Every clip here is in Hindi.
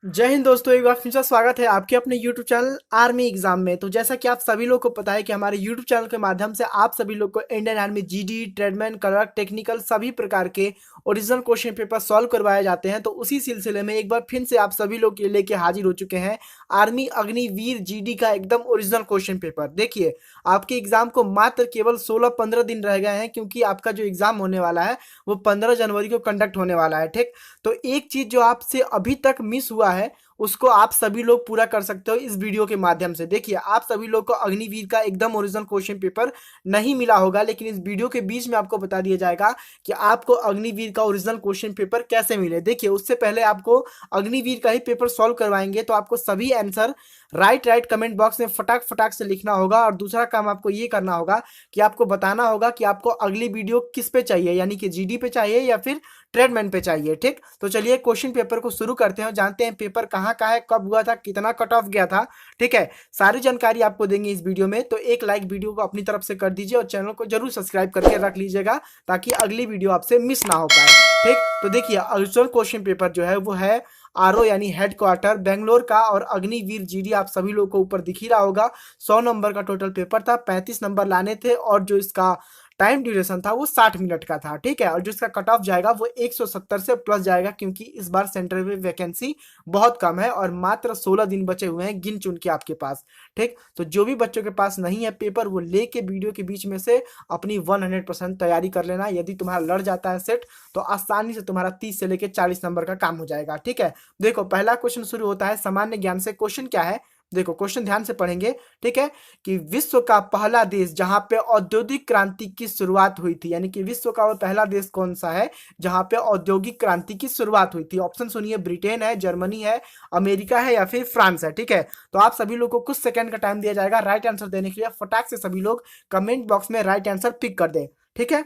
जय हिंद दोस्तों, एक बार फिर से स्वागत है आपके अपने YouTube चैनल आर्मी एग्जाम में। तो जैसा कि आप सभी लोग को पता है कि हमारे YouTube चैनल के माध्यम से आप सभी लोग को Indian army GD, tradesman, clerk, technical सभी प्रकार के ओरिजिनल क्वेश्चन पेपर सॉल्व करवाए जाते हैं। तो उसी सिलसिले में एक बार फिर से आप सभी लोग के लेके हाजिर हो चुके हैं आर्मी अग्निवीर जीडी का एकदम ओरिजिनल क्वेश्चन पेपर। देखिए, आपके एग्जाम को मात्र केवल 16-15 दिन रह गए हैं, क्योंकि आपका जो एग्जाम होने वाला है वो 15 जनवरी को कंडक्ट होने वाला है। ठीक, तो एक चीज जो आपसे अभी तक मिस हुआ है उसको आप सभी लोग पूरा कर सकते हो इस वीडियो के माध्यम से। देखिए, आप सभी लोग को अग्निवीर का एकदम ओरिजिनल क्वेश्चन पेपर नहीं मिला होगा, लेकिन इस वीडियो के बीच में आपको बता दिया जाएगा कि आपको अग्निवीर का ओरिजिनल क्वेश्चन पेपर कैसे मिले। देखिए, उससे पहले आपको अग्निवीर का ही पेपर सॉल्व करवाएंगे, तो आपको सभी आंसर राइट कमेंट बॉक्स में फटाक फटाक से लिखना होगा। और दूसरा काम आपको ये करना होगा कि आपको बताना होगा कि आपको अगली वीडियो किस पे चाहिए, यानी कि जीडी पे चाहिए या फिर ट्रेडमैन पे चाहिए। ठीक, तो चलिए क्वेश्चन पेपर को शुरू करते हैं, जानते हैं पेपर कहाँ का है, कब हुआ था, कितना कट ऑफ गया था। ठीक है, सारी जानकारी आपको देंगे इस वीडियो में। तो एक लाइक वीडियो को अपनी तरफ से कर दीजिए और चैनल को जरूर सब्सक्राइब करके रख लीजिएगा, ताकि अगली वीडियो आपसे मिस ना हो पाए। ठीक, तो देखिए, ओरिजिनल क्वेश्चन पेपर जो है वो है आरओ यानी हेडक्वार्टर बेंगलोर का, और अग्निवीर जीडी आप सभी लोगों को ऊपर दिख ही रहा होगा। 100 नंबर का टोटल पेपर था, 35 नंबर लाने थे, और जो इसका टाइम ड्यूरेशन था वो 60 मिनट का था। ठीक है, और जो इसका कट ऑफ जाएगा वो 170 से प्लस जाएगा, क्योंकि इस बार सेंटर में वैकेंसी बहुत कम है और मात्र 16 दिन बचे हुए हैं गिन चुन के आपके पास। ठीक, तो जो भी बच्चों के पास नहीं है पेपर, वो लेके वीडियो के बीच में से अपनी 100% तैयारी कर लेना। यदि तुम्हारा लड़ जाता है सेट, तो आसानी से तुम्हारा 30 से लेके 40 नंबर का काम हो जाएगा। ठीक है, देखो पहला क्वेश्चन शुरू होता है सामान्य ज्ञान से। क्वेश्चन क्या है, देखो क्वेश्चन ध्यान से पढ़ेंगे। ठीक है, कि विश्व का पहला देश जहां पे औद्योगिक क्रांति की शुरुआत हुई थी, यानी कि विश्व का वो पहला देश कौन सा है जहां पे औद्योगिक क्रांति की शुरुआत हुई थी। ऑप्शन सुनिए, ब्रिटेन है, जर्मनी है, अमेरिका है या फिर फ्रांस है। ठीक है, तो आप सभी लोग को कुछ सेकंड का टाइम दिया जाएगा राइट आंसर देने के लिए। फटाक से सभी लोग कमेंट बॉक्स में राइट आंसर पिक कर दे। ठीक है,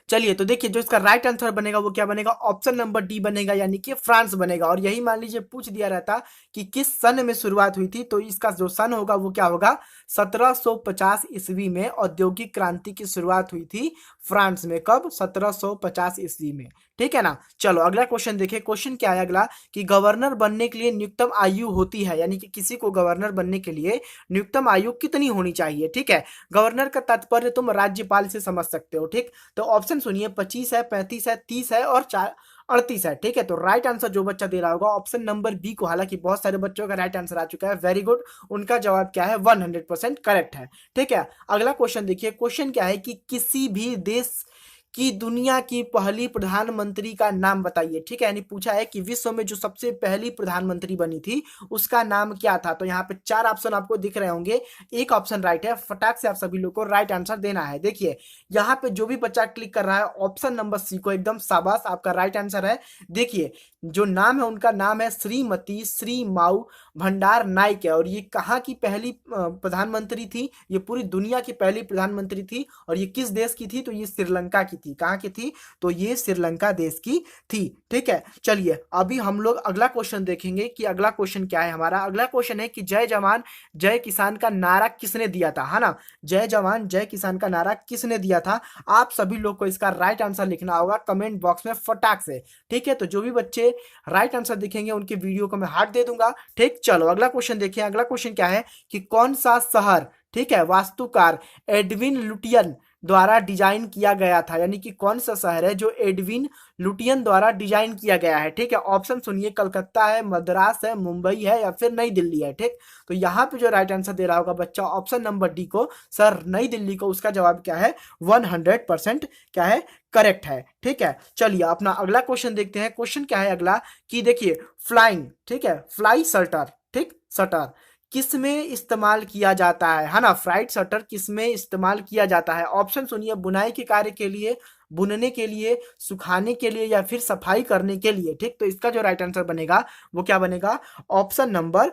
चलिए, तो देखिए जो इसका राइट आंसर बनेगा वो क्या बनेगा, ऑप्शन नंबर डी बनेगा, यानी कि फ्रांस बनेगा। और यही मान लीजिए पूछ दिया रहता कि किस सन में शुरुआत हुई थी, तो इसका जो सन होगा वो क्या होगा, 1750 ईस्वी में औद्योगिक क्रांति की शुरुआत हुई थी फ्रांस में। कब, 1750 ईस्वी में। ठीक है ना। चलो अगला क्वेश्चन देखिए। क्वेश्चन क्या है अगला, कि गवर्नर बनने के लिए न्यूनतम आयु होती है, यानी कि किसी को गवर्नर बनने के लिए न्यूनतम आयु कितनी होनी चाहिए। ठीक है, गवर्नर का तात्पर्य तुम राज्यपाल से समझ सकते हो। ठीक, तो ऑप्शन सुनिए, 25 है, 35 है, 30 है और 38 है। ठीक है, तो राइट आंसर जो बच्चा दे रहा होगा ऑप्शन नंबर बी को, हालांकि बहुत सारे बच्चों का राइट आंसर आ चुका है, वेरी गुड। उनका जवाब क्या है, 100% करेक्ट है। ठीक है, अगला क्वेश्चन देखिए। क्वेश्चन क्या है कि किसी भी देश की दुनिया की पहली प्रधानमंत्री का नाम बताइए। ठीक है, यानी पूछा है कि विश्व में जो सबसे पहली प्रधानमंत्री बनी थी उसका नाम क्या था। तो यहाँ पे 4 ऑप्शन आपको दिख रहे होंगे, एक ऑप्शन राइट है। फटाक से आप सभी लोग को राइट आंसर देना है। देखिए, यहाँ पे जो भी बच्चा क्लिक कर रहा है ऑप्शन नंबर सी को, एकदम शाबाश, आपका राइट आंसर है। देखिए, जो नाम है उनका नाम है श्रीमती श्री माऊ भंडार नाइक है, और ये कहाँ की पहली प्रधानमंत्री थी, ये पूरी दुनिया की पहली प्रधानमंत्री थी। और ये किस देश की थी, तो ये श्रीलंका की थी। कहाँ की थी, तो ये श्रीलंका देश की थी। ठीक है, चलिए अभी हम लोग अगला क्वेश्चन देखेंगे कि अगला क्वेश्चन क्या है हमारा। अगला क्वेश्चन है कि जय जवान जय किसान का नारा किसने दिया था, है ना। जय जवान जय किसान का नारा किसने दिया था, आप सभी लोग को इसका राइट आंसर लिखना होगा कमेंट बॉक्स में फटाक से। ठीक है, तो जो भी बच्चे राइट आंसर दिखेंगे उनके वीडियो को मैं हार्ट दे दूंगा। ठीक, चलो अगला क्वेश्चन देखिए। अगला क्वेश्चन क्या है कि कौन सा शहर, ठीक है, वास्तुकार एडविन लुटियन द्वारा डिजाइन किया गया था, यानी कि कौन सा शहर है जो एडविन लुटियन द्वारा डिजाइन किया गया है। ठीक है, ऑप्शन सुनिए, कलकत्ता है, मद्रास है, मुंबई है या फिर नई दिल्ली है। ठीक, तो यहाँ पे जो राइट आंसर दे रहा होगा बच्चा ऑप्शन नंबर डी को, सर नई दिल्ली को, उसका जवाब क्या है, 100% क्या है, करेक्ट है। ठीक है, चलिए अपना अगला क्वेश्चन देखते हैं। क्वेश्चन क्या है अगला, कि देखिए फ्लाइंग, ठीक है, फ्लाई शटर, ठीक, शटर किस में इस्तेमाल किया जाता है ना। फ्लाइट शटर किस में इस्तेमाल किया जाता है, ऑप्शन सुनिए, बुनाई के कार्य के लिए, बुनने के लिए, सुखाने के लिए या फिर सफाई करने के लिए। ठीक, तो इसका जो राइट आंसर बनेगा वो क्या बनेगा, ऑप्शन नंबर,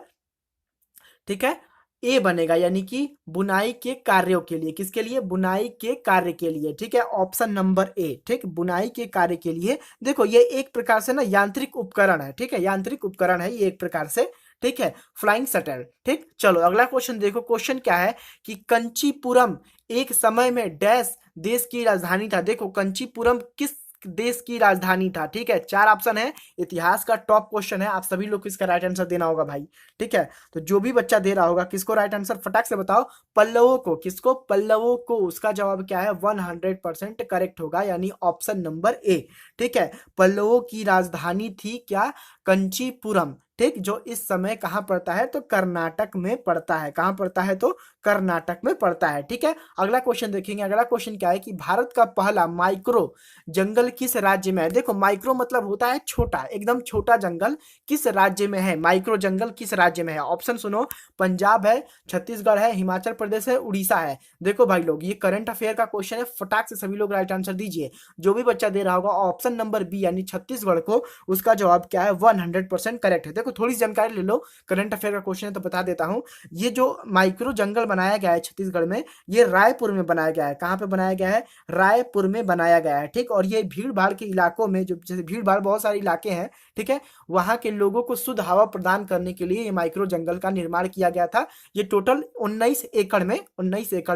ठीक है, ए बनेगा, यानी कि बुनाई के कार्यों के लिए। किसके लिए, बुनाई के कार्य के लिए। ठीक है, ऑप्शन नंबर ए। ठीक, बुनाई के कार्य के लिए। देखो ये एक प्रकार से ना यांत्रिक उपकरण है। ठीक है, यांत्रिक उपकरण है ये एक प्रकार से। ठीक है, फ्लाइंग शटल। ठीक, चलो अगला क्वेश्चन देखो। क्वेश्चन क्या है कि कंचीपुरम एक समय में डैश देश की राजधानी था। देखो कंचीपुरम किस देश की राजधानी था? ठीक है, 4 ऑप्शन है, इतिहास का टॉप क्वेश्चन है, आप सभी लोग को इसका राइट आंसर देना होगा भाई। ठीक है, तो जो भी बच्चा दे रहा होगा, किसको राइट आंसर फटाक से बताओ? पल्लवों को। किसको? पल्लवों को। उसका जवाब क्या है? 100% करेक्ट होगा, यानी ऑप्शन नंबर ए। ठीक है, पल्लवों की राजधानी थी क्या? कंचीपुरम। ठीक, जो इस समय कहाँ पड़ता है? तो कर्नाटक में पड़ता है। कहाँ पड़ता है? तो कर्नाटक में पड़ता है। ठीक है, अगला क्वेश्चन देखेंगे। अगला क्वेश्चन क्या है कि भारत का पहला माइक्रो जंगल किस राज्य में है? देखो, माइक्रो मतलब होता है छोटा, एकदम छोटा जंगल किस राज्य में है? माइक्रो जंगल किस राज्य में है? ऑप्शन सुनो, पंजाब है, छत्तीसगढ़ है, हिमाचल प्रदेश है, उड़ीसा है। देखो भाई लोग, ये करंट अफेयर का क्वेश्चन है, फटाक से सभी लोग राइट आंसर दीजिए। जो भी बच्चा दे रहा होगा ऑप्शन नंबर बी यानी छत्तीसगढ़ को, उसका जवाब क्या है? 100% करेक्ट है। देखो, थोड़ी सी जानकारी ले लो, करंट अफेयर का क्वेश्चन है तो बता देता हूं। ये जो माइक्रो जंगल बनाया गया है छत्तीसगढ़ में, ये रायपुर में बनाया गया है। कहाँ पे बनाया गया है? रायपुर में बनाया गया है। ठीक, और ये भीड़ भाड़ के इलाकों में, जो जैसे भीड़ भाड़ बहुत सारे इलाके हैं, ठीक है, वहां के लोगों को शुद्ध हवा प्रदान करने के लिए ये माइक्रो जंगल का निर्माण किया गया था। ये टोटल 19 एकड़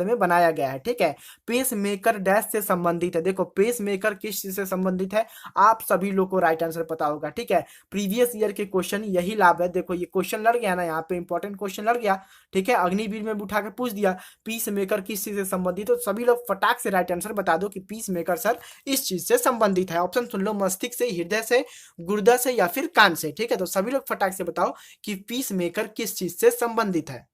में बनाया गया है। ठीक है, पेस मेकर डैश से संबंधित है। देखो, पेस मेकर किस चीज से संबंधित है? आप सभी लोग को राइट आंसर पता होगा। ठीक है, प्रीवियस ईयर के क्वेश्चन यही लाभ है। देखो, ये क्वेश्चन लड़ गया ना, यहाँ पे इंपॉर्टेंट क्वेश्चन लड़ गया। ठीक है, अग्निवीर में उठा के पूछ दिया पीस मेकर किस चीज से संबंधित, तो सभी लोग फटाक से राइट आंसर बता दो कि पीस मेकर सर इस चीज से संबंधित है। ऑप्शन सुन लो, मस्तिष्क से, हृदय से, गुर्दा से या फिर कान से। ठीक है, तो सभी लोग फटाक से बताओ कि पीस मेकर किस चीज से संबंधित है।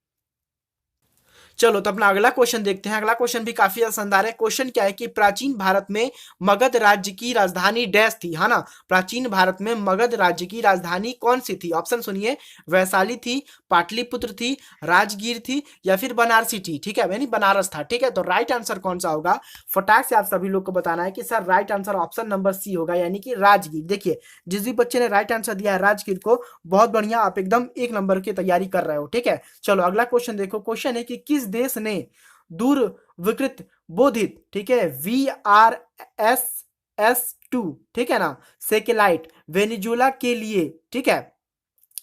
चलो, तो अपना अगला क्वेश्चन देखते हैं। अगला क्वेश्चन भी काफी ज्यादा शानदार है। क्वेश्चन क्या है कि प्राचीन भारत में मगध राज्य की राजधानी डैश थी, है ना? प्राचीन भारत में मगध राज्य की राजधानी कौन सी थी? ऑप्शन सुनिए, वैशाली थी, पाटलिपुत्र थी, राजगीर थी या फिर बनारसी थी। ठीक है, यानी बनारस था। ठीक है, तो राइट आंसर कौन सा होगा? फटाक से आप सभी लोग को बताना है कि sir right answer option number C होगा, यानी कि राजगीर। देखिए, जिस भी बच्चे ने राइट आंसर दिया है राजगीर को, बहुत बढ़िया, आप एकदम 1 नंबर की तैयारी कर रहे हो। ठीक है, चलो अगला क्वेश्चन देखो। क्वेश्चन है कि किस देश ने दूर विकृत बोधित, ठीक है, VRSS-2, ठीक है ना, सैटेलाइट वेनेजुएला के लिए, ठीक है,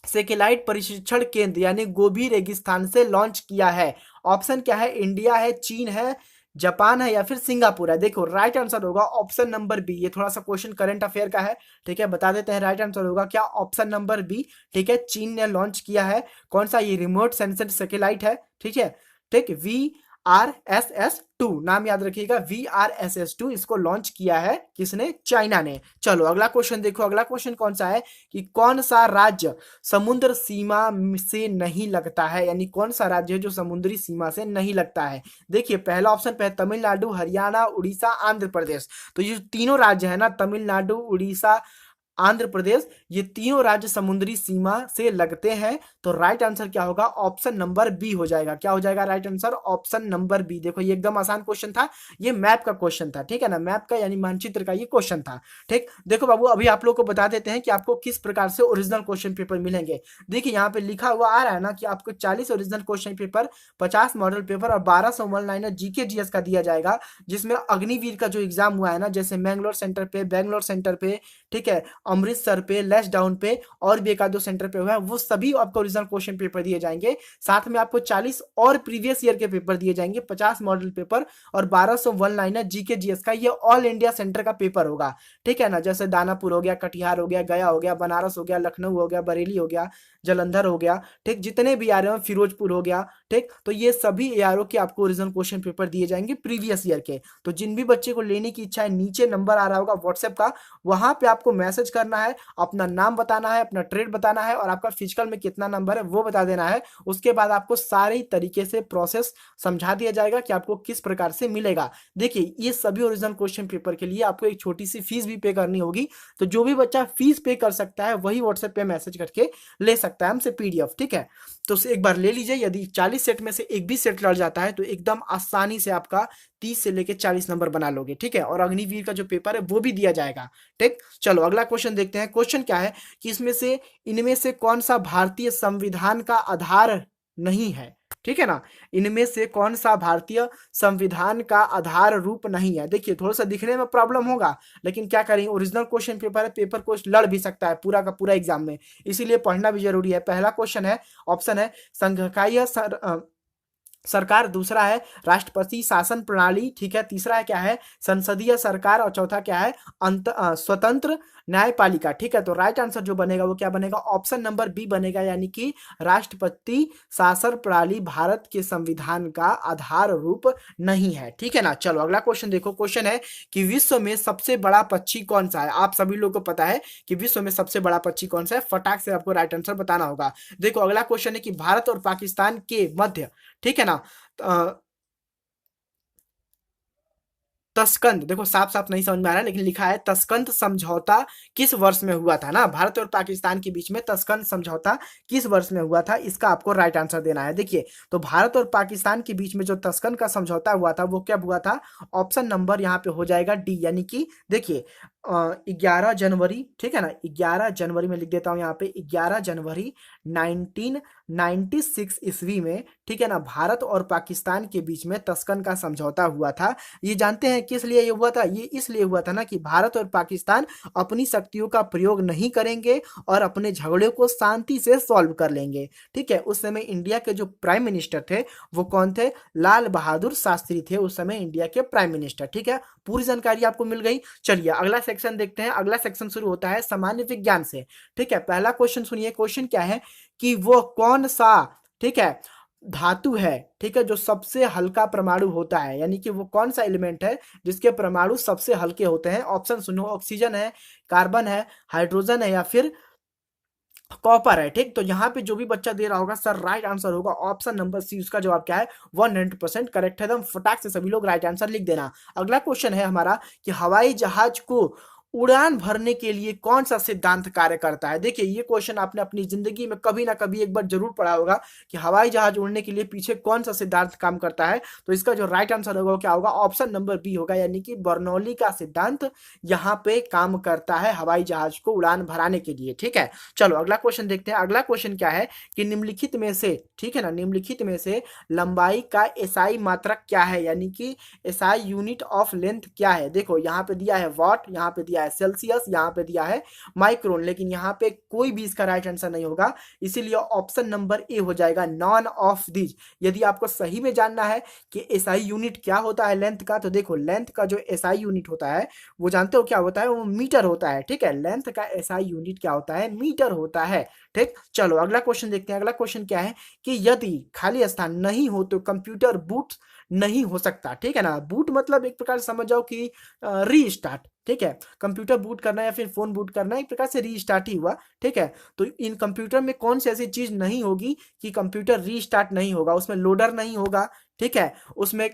सैटेलाइट परीक्षण केंद्र यानी गोबी रेगिस्तान से लॉन्च किया है? ऑप्शन क्या है? इंडिया है, चीन है, जापान है या फिर सिंगापुर है? देखो, राइट आंसर होगा ऑप्शन नंबर बी। ये थोड़ा सा क्वेश्चन करंट अफेयर का है। ठीक है, बता देते हैं, राइट आंसर होगा क्या? Option number B. ठीक है, चीन ने लॉन्च किया है। कौन सा? ये रिमोट सेंसर सैटेलाइट है। ठीक है, ठीक, VRSS-2 नाम याद रखिएगा, VRSS-2 इसको लॉन्च किया है किसने? चाइना ने। चलो अगला क्वेश्चन देखो। अगला क्वेश्चन कौन सा है कि कौन सा राज्य समुद्र सीमा से नहीं लगता है? यानी कौन सा राज्य है जो समुद्री सीमा से नहीं लगता है? देखिए, पहला ऑप्शन पे है तमिलनाडु, हरियाणा, उड़ीसा, आंध्र प्रदेश। तो ये तीनों राज्य है ना, तमिलनाडु, उड़ीसा, आंध्र प्रदेश, ये तीनों राज्य समुद्री सीमा से लगते हैं। तो राइट आंसर क्या होगा? ऑप्शन नंबर बी हो जाएगा। क्या हो जाएगा right answer? Option number B. देखो, ये एकदम आसान क्वेश्चन था, ये मैप का क्वेश्चन था। ठीक है ना, मैप का यानी मानचित्र का ये क्वेश्चन था। ठीक, देखो बाबू, अभी आप लोग को बता देते हैं कि आपको किस प्रकार से ओरिजिनल क्वेश्चन पेपर मिलेंगे। देखिए, यहाँ पे लिखा हुआ आ रहा है ना कि आपको 40 original question paper, 50 model paper और 1200 वन लाइनर जीके जीएस का दिया जाएगा, जिसमें अग्निवीर का जो एग्जाम हुआ है ना, जैसे मैंगलोर सेंटर पे, ठीक है, अमृतसर पे, लेस डाउन पे और भी एक आध दो सेंटर पे हुआ है, वो सभी आपको ओरिजिनल क्वेश्चन पेपर दिए जाएंगे। साथ में आपको 40 और प्रीवियस ईयर के पेपर दिए जाएंगे, 50 मॉडल पेपर और 1200 वन लाइनर जीके जीएस का। ये ऑल इंडिया सेंटर का पेपर होगा। ठीक है ना, जैसे दानापुर हो गया, कटिहार हो गया, गया हो गया, बनारस हो गया, लखनऊ हो गया, बरेली हो गया, जलंधर हो गया, ठीक, जितने भी आ रहे हो, फिरोजपुर हो गया। ठीक, तो ये सभी एआरओ के आपको ओरिजिनल क्वेश्चन पेपर दिए जाएंगे प्रीवियस ईयर के। तो जिन भी बच्चे को लेने की इच्छा है, नीचे नंबर आ रहा होगा व्हाट्सएप का, वहां पे आपको मैसेज करना है, अपना नाम बताना है, अपना ट्रेड बताना है और आपका फिजिकल में कितना नंबर है वो बता देना है। उसके बाद आपको सारे तरीके से प्रोसेस समझा दिया जाएगा कि आपको किस प्रकार से मिलेगा। देखिए, ये सभी ओरिजिनल क्वेश्चन पेपर के लिए आपको एक छोटी सी फीस भी पे करनी होगी। तो जो भी बच्चा फीस पे कर सकता है वही व्हाट्सएप पे मैसेज करके ले सकता है हमसे पीडीएफ। ठीक है, तो एक बार ले लीजिए। यदि 40 सेट में से एक भी सेट लड़ जाता है तो एकदम आसानी से आपका 30 से लेके 40 नंबर बना लोगे। ठीक है, और अग्निवीर का जो पेपर है वो भी दिया जाएगा। ठीक, चलो अगला क्वेश्चन देखते हैं। क्वेश्चन क्या है कि इनमें से कौन सा भारतीय संविधान का आधार नहीं है? ठीक है ना, इनमें से कौन सा भारतीय संविधान का आधार रूप नहीं है? देखिए, थोड़ा सा दिखने में प्रॉब्लम होगा, लेकिन क्या करें, ओरिजिनल क्वेश्चन पेपर है, पेपर को लड़ भी सकता है पूरा का पूरा एग्जाम में, इसीलिए पढ़ना भी जरूरी है। पहला क्वेश्चन है, ऑप्शन है संघकाय सरकार, दूसरा है राष्ट्रपति शासन प्रणाली, ठीक है, तीसरा है क्या है संसदीय सरकार, और चौथा क्या है स्वतंत्र न्यायपालिका, ठीक है। तो राइट आंसर जो बनेगा वो क्या बनेगा, ऑप्शन नंबर बी बनेगा, यानी कि राष्ट्रपति शासन प्रणाली भारत के संविधान का आधार रूप नहीं है, ठीक है ना। चलो अगला क्वेश्चन देखो, क्वेश्चन है कि विश्व में सबसे बड़ा पक्षी कौन सा है। आप सभी लोग को पता है कि विश्व में सबसे बड़ा पक्षी कौन सा है, फटाक से आपको राइट आंसर बताना होगा। देखो अगला क्वेश्चन है कि भारत और पाकिस्तान के मध्य, ठीक है ना, तस्कंद, देखो साफ साफ नहीं समझ में आ रहा है लेकिन लिखा है तस्कंद समझौता किस वर्ष में हुआ था ना, भारत और पाकिस्तान के बीच में तस्कंद समझौता किस वर्ष में हुआ था, इसका आपको राइट आंसर देना है। देखिए तो भारत और पाकिस्तान के बीच में जो तस्कंद का समझौता हुआ था वो क्या हुआ था, ऑप्शन नंबर यहाँ पे हो जाएगा डी, यानी कि देखिए 11 जनवरी, ठीक है ना, 11 जनवरी में लिख देता हूँ यहाँ पे 11 जनवरी 1996 ईस्वी में, ठीक है ना, भारत और पाकिस्तान के बीच में तस्कंद का समझौता हुआ था। ये जानते हैं किस लिए ये हुआ था, ये इसलिए हुआ था ना कि भारत और पाकिस्तान अपनी शक्तियों का प्रयोग नहीं करेंगे और अपने झगड़े को शांति से सॉल्व कर लेंगे, ठीक है। उस समय इंडिया के जो प्राइम मिनिस्टर थे वो कौन थे, लाल बहादुर शास्त्री थे उस समय इंडिया के प्राइम मिनिस्टर, ठीक है। पूरी जानकारी आपको मिल गई। चलिए अगला सेक्शन देखते हैं। अगला सेक्शन शुरू होता है सामान्य विज्ञान से, ठीक है। पहला क्वेश्चन सुनिए, क्वेश्चन क्या है कि वो कौन सा, ठीक है, धातु है, ठीक है, जो सबसे हल्का परमाणु होता है, यानी कि वो कौन सा एलिमेंट है जिसके परमाणु सबसे हल्के होते हैं। ऑप्शन सुनो, ऑक्सीजन है, कार्बन है, हाइड्रोजन है, या फिर कॉपर है, ठीक। तो यहाँ पे जो भी बच्चा दे रहा होगा सर राइट आंसर होगा ऑप्शन नंबर सी, उसका जवाब क्या है 100% करेक्ट है। एकदम फटाक से सभी लोग राइट आंसर लिख देना। अगला क्वेश्चन है हमारा कि हवाई जहाज को उड़ान भरने के लिए कौन सा सिद्धांत कार्य करता है। देखिए ये क्वेश्चन आपने अपनी जिंदगी में कभी ना कभी एक बार जरूर पढ़ा होगा कि हवाई जहाज उड़ने के लिए पीछे कौन सा सिद्धांत काम करता है। तो इसका जो राइट आंसर होगा वो क्या होगा, ऑप्शन नंबर बी होगा, यानी कि बर्नौली का सिद्धांत यहाँ पे काम करता है हवाई जहाज को उड़ान भराने के लिए, ठीक है। चलो अगला क्वेश्चन देखते हैं। अगला क्वेश्चन क्या है कि निम्नलिखित में से, ठीक है ना, निम्नलिखित में से लंबाई का एसआई मात्रक क्या है, यानी कि एसआई यूनिट ऑफ लेंथ क्या है। देखो यहाँ पे दिया है वॉट, यहाँ पे दिया है सेल्सियस, यहाँ पे दिया है माइक्रोन, लेकिन यहाँ पे कोई भी इसका राइट आंसर नहीं होगा, इसीलिए ऑप्शन नंबर ए हो जाएगा, नॉन ऑफ दीज। यदि आपको सही में जानना है कि एसआई यूनिट क्या होता है लेंथ का, तो देखो लेंथ का जो एसआई यूनिट होता है वो जानते हो क्या होता है, वो मीटर होता है, ठीक है। लेंथ का एसआई यूनिट क्या होता है, मीटर होता है, ठीक। चलो अगला क्वेश्चन देखते हैं। अगला क्वेश्चन क्या है कि यदि खाली स्थान नहीं हो तो कंप्यूटर बूट नहीं हो सकता, ठीक है ना। बूट मतलब एक प्रकार से समझ जाओ कि रीस्टार्ट, ठीक है। कंप्यूटर बूट करना या फिर फोन बूट करना एक प्रकार से रीस्टार्ट ही हुआ, ठीक है। तो इन कंप्यूटर में कौन सी ऐसी चीज नहीं होगी कि कंप्यूटर रीस्टार्ट नहीं होगा, उसमें लोडर नहीं होगा, ठीक है, उसमें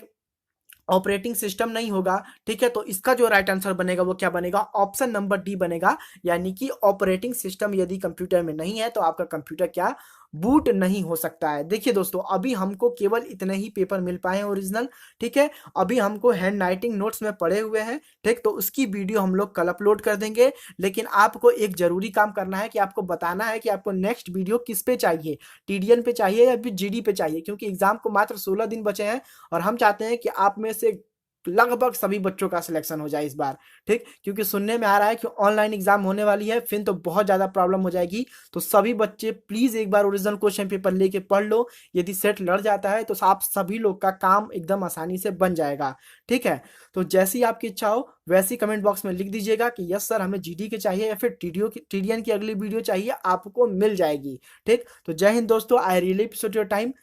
ऑपरेटिंग सिस्टम नहीं होगा, ठीक है। तो इसका जो राइट आंसर बनेगा वो क्या बनेगा, ऑप्शन नंबर डी बनेगा, यानी कि ऑपरेटिंग सिस्टम यदि कंप्यूटर में नहीं है तो आपका कंप्यूटर क्या बूट नहीं हो सकता है। देखिए दोस्तों अभी हमको केवल इतने ही पेपर मिल पाए हैं ओरिजिनल, ठीक है। अभी हमको हैंड राइटिंग नोट्स में पड़े हुए हैं, ठीक, तो उसकी वीडियो हम लोग कल अपलोड कर देंगे। लेकिन आपको एक जरूरी काम करना है कि आपको बताना है कि आपको नेक्स्ट वीडियो किस पे चाहिए, टीडीएन पे चाहिए या फिर जीडी पे चाहिए, क्योंकि एग्जाम को मात्र 16 दिन बचे हैं और हम चाहते हैं कि आप में से लगभग सभी बच्चों का सिलेक्शन हो जाए इस बार, ठीक। क्योंकि सुनने में आ रहा है कि ऑनलाइन एग्जाम होने वाली है, फिर तो बहुत ज़्यादा प्रॉब्लम हो जाएगी। तो सभी बच्चे प्लीज़ एक बार ओरिजिनल क्वेश्चन पेपर लेके पढ़ लो, यदि सेट लड़ जाता है तो आप सभी लोग का काम एकदम आसानी से बन जाएगा, ठीक है। तो जैसी आपकी इच्छा हो वैसी कमेंट बॉक्स में लिख दीजिएगा कि यस सर हमें जीडी के चाहिए या फिर टीडीएन की अगली वीडियो चाहिए, आपको मिल जाएगी, ठीक। तो जय हिंद दोस्तों, I really appreciate your time.